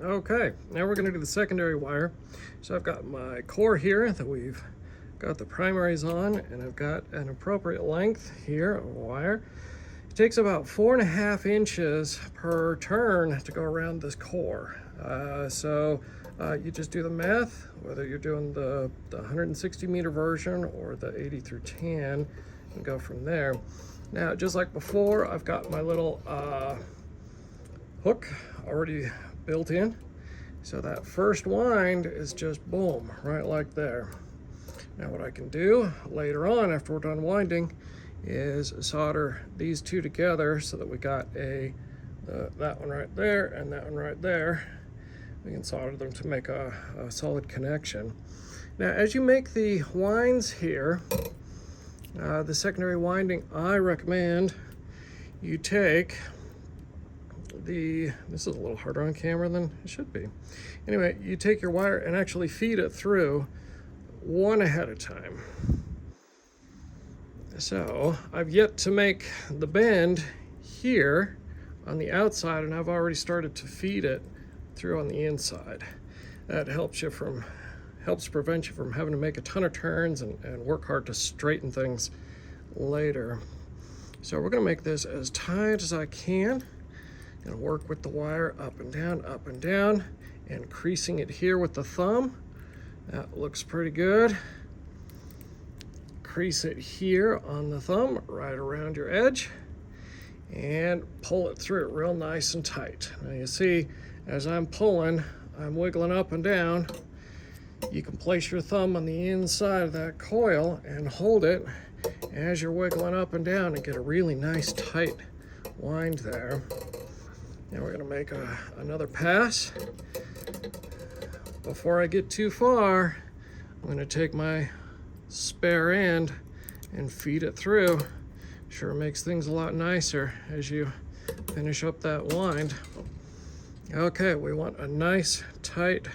Okay, now we're going to do the secondary wire. So I've got my core here that we've got the primaries on, and I've got an appropriate length here of wire. It takes about 4.5 inches per turn to go around this core. You just do the math, whether you're doing the 160 meter version or the 80 through 10, and go from there. Now, just like before, I've got my little hook already built in. So that first wind is just boom, right like there. Now what I can do later on after we're done winding is solder these two together so that we got that one right there and that one right there. We can solder them to make a solid connection. Now as you make the winds here, the secondary winding, I recommend you take this is a little harder on camera than it should be. Anyway, you take your wire and actually feed it through one ahead of time. So I've yet to make the bend here on the outside, and I've already started to feed it through on the inside. That helps prevent you from having to make a ton of turns and work hard to straighten things later. So we're going to make this as tight as I can. Going to work with the wire up and down, and creasing it here with the thumb. That looks pretty good. Crease it here on the thumb, right around your edge, and pull it through real nice and tight. Now you see, as I'm pulling, I'm wiggling up and down. You can place your thumb on the inside of that coil and hold it as you're wiggling up and down and get a really nice tight wind there. Now we're going to make another pass. Before I get too far, I'm going to take my spare end and feed it through. Sure makes things a lot nicer as you finish up that wind. Okay, we want a nice tight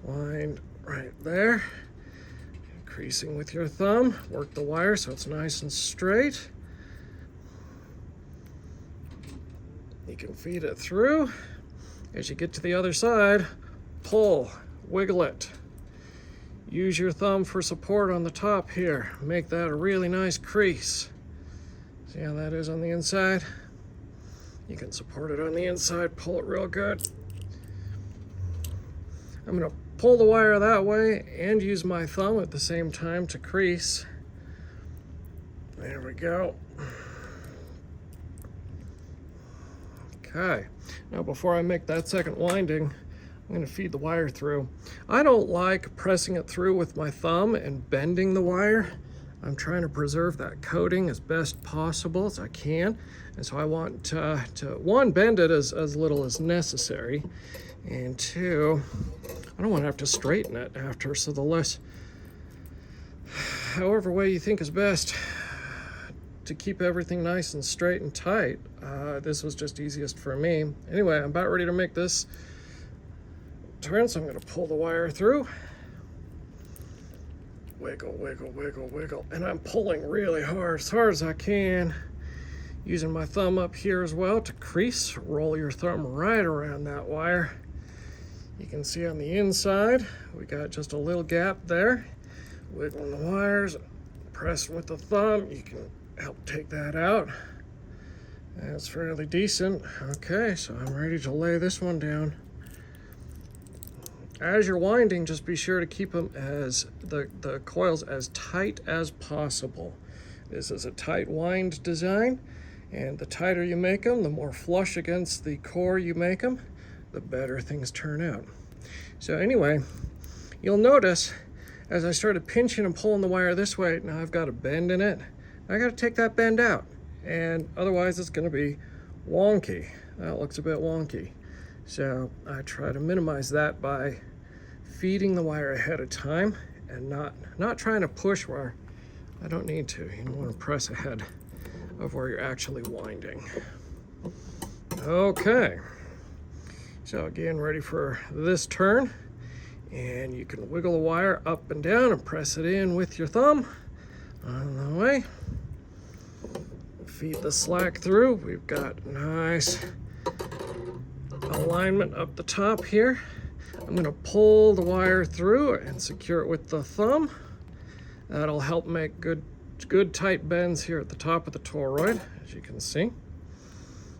wind right there. Creasing with your thumb, work the wire so it's nice and straight. You can feed it through. As you get to the other side, pull, wiggle it. Use your thumb for support on the top here. Make that a really nice crease. See how that is on the inside? You can support it on the inside, pull it real good. I'm going to pull the wire that way and use my thumb at the same time to crease. There we go. Okay, now before I make that second winding, I'm going to feed the wire through. I don't like pressing it through with my thumb and bending the wire. I'm trying to preserve that coating as best possible as I can. And so I want to one, bend it as little as necessary. And two, I don't want to have to straighten it after. So however way you think is best to keep everything nice and straight and tight. This was just easiest for me. Anyway, I'm about ready to make this turn, so I'm going to pull the wire through. Wiggle, wiggle, wiggle, wiggle. And I'm pulling really hard as I can. Using my thumb up here as well to crease. Roll your thumb right around that wire. You can see on the inside, we got just a little gap there. Wiggling the wires, press with the thumb. You can help take that out. That's fairly decent. Okay, so I'm ready to lay this one down. As you're winding, just be sure to keep them as the coils as tight as possible. This is a tight wind design, and the tighter you make them, the more flush against the core you make them, the better things turn out. So anyway, you'll notice as I started pinching and pulling the wire this way, now I've got a bend in it. I got to take that bend out, and otherwise it's going to be wonky. That looks a bit wonky. So I try to minimize that by feeding the wire ahead of time and not trying to push where I don't need to. You don't want to press ahead of where you're actually winding. Okay, so again, ready for this turn, and you can wiggle the wire up and down and press it in with your thumb on the way. Feed the slack through. We've got nice alignment up the top here. I'm going to pull the wire through and secure it with the thumb. That'll help make good tight bends here at the top of the toroid, as you can see.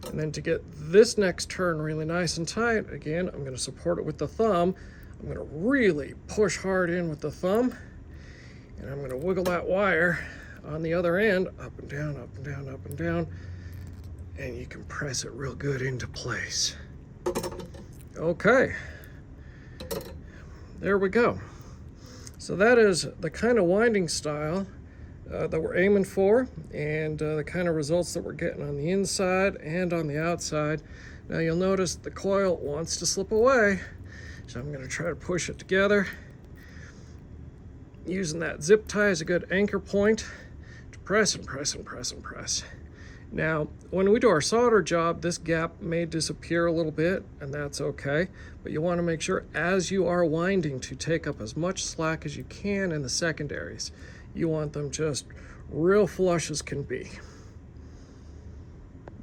And then to get this next turn really nice and tight, again, I'm going to support it with the thumb. I'm going to really push hard in with the thumb, and I'm going to wiggle that wire on the other end, up and down, up and down, up and down, and you can press it real good into place. Okay, there we go. So that is the kind of winding style that we're aiming for, and the kind of results that we're getting on the inside and on the outside. Now you'll notice the coil wants to slip away, so I'm going to try to push it together, using that zip tie as a good anchor point to press and press and press and press. Now, when we do our solder job, this gap may disappear a little bit, and that's okay, but you want to make sure as you are winding to take up as much slack as you can in the secondaries. You want them just real flush as can be.